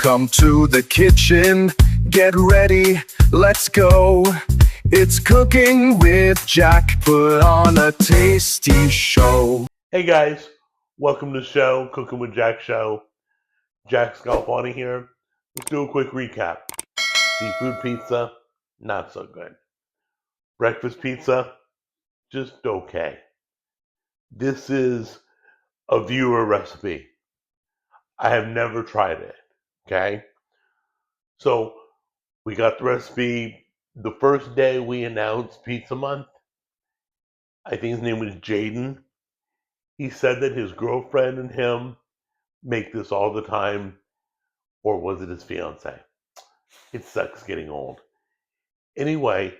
Welcome to the kitchen. Get ready, let's go. It's cooking with Jack. Put on a tasty show. Hey guys, welcome to the show, Cooking with Jack show. Jack Scalfani here. Let's do a quick recap. Seafood pizza, not so good. Breakfast pizza, just okay. This is a viewer recipe. I have never tried it, okay? So we got the recipe the first day we announced Pizza Month. I think his name was Jaden. He said that his girlfriend and him make this all the time, or was it his fiance? It sucks getting old. Anyway,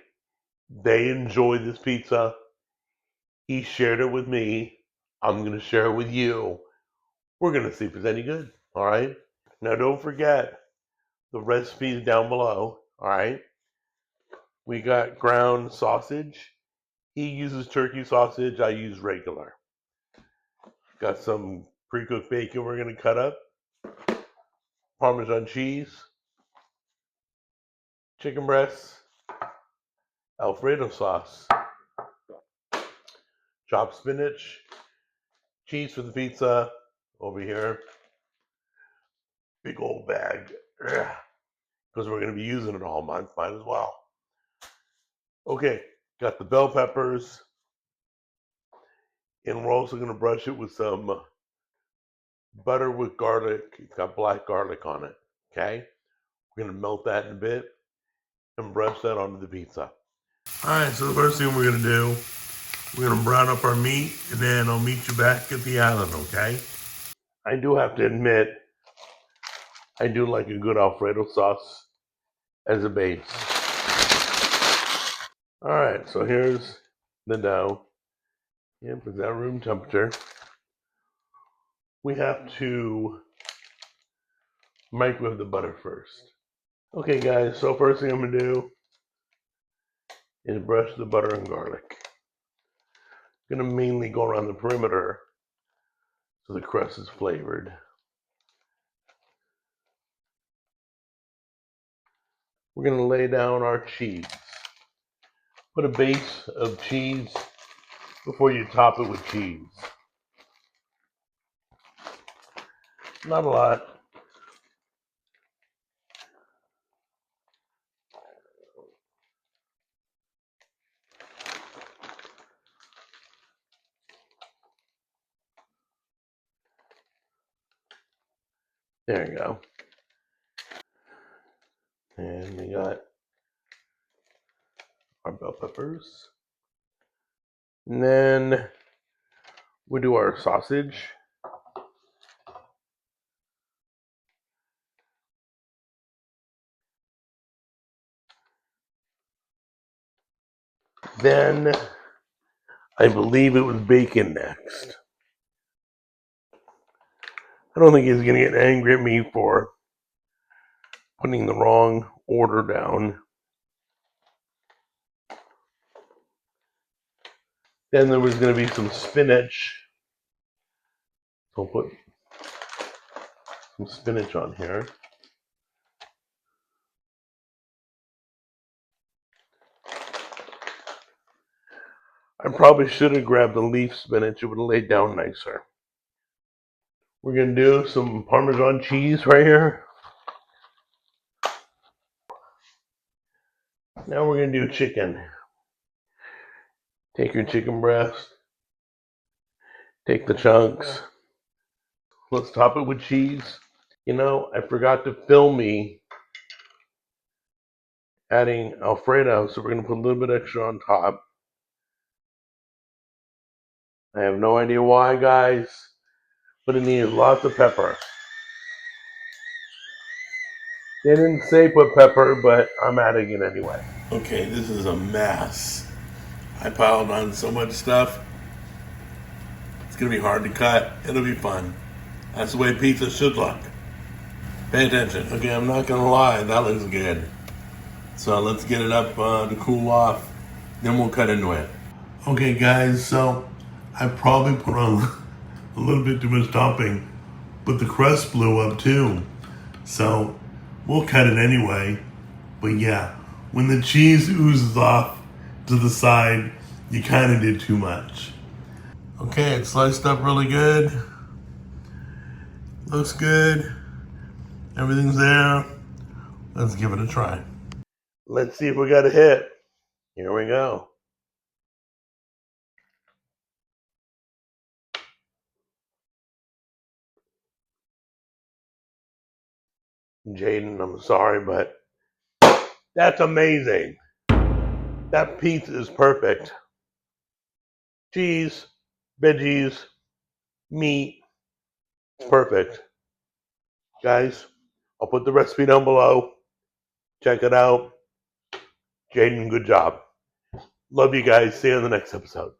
they enjoyed this pizza. He shared it with me. I'm going to share it with you. We're going to see if it's any good, all right? Now, don't forget, the recipe is down below, all right? We got ground sausage. He uses turkey sausage. I use regular. Got some pre-cooked bacon we're going to cut up. Parmesan cheese. Chicken breasts. Alfredo sauce. Chopped spinach. Cheese for the pizza. Over here. Big old bag. Because we're going to be using it all month. Might as well. Okay. Got the bell peppers. And we're also going to brush it with some butter with garlic. It's got black garlic on it. Okay? We're going to melt that in a bit and brush that onto the pizza. Alright, so the first thing we're going to do, we're going to brown up our meat, and then I'll meet you back at the island, okay? I do have to admit, I do like a good Alfredo sauce as a base. Alright, so here's the dough. Yep, it's at room temperature. We have to microwave the butter first. Okay guys, so first thing I'm going to do is brush the butter and garlic. I'm going to mainly go around the perimeter so the crust is flavored. We're going to lay down our cheese. Put a base of cheese before you top it with cheese. Not a lot. There you go. And we got our bell peppers. And then we do our sausage. Then I believe it was bacon next. I don't think he's going to get angry at me for putting the wrong order down. Then there was going to be some spinach. So I'll put some spinach on here. I probably should have grabbed the leaf spinach. It would have laid down nicer. We're going to do some Parmesan cheese right here. Now we're going to do chicken. Take your chicken breast. Take the chunks. Let's top it with cheese. You know, I forgot to film me adding Alfredo, so we're going to put a little bit extra on top. I have no idea why, guys, but it needs lots of pepper. They didn't say put pepper, but I'm adding it anyway. Okay, this is a mess. I piled on so much stuff. It's going to be hard to cut. It'll be fun. That's the way pizza should look. Pay attention. Okay, I'm not going to lie. That looks good. So let's get it up to cool off. Then we'll cut into it. Okay, guys, so I probably put on a little bit too much topping, but the crust blew up too. So we'll cut it anyway. But yeah, when the cheese oozes off to the side, you kind of did too much. Okay, it's sliced up really good. Looks good. Everything's there. Let's give it a try. Let's see if we got a hit. Here we go. Jaden, I'm sorry, but that's amazing. That pizza is perfect. Cheese, veggies, meat. It's perfect. Guys, I'll put the recipe down below. Check it out. Jaden, good job. Love you guys. See you in the next episode.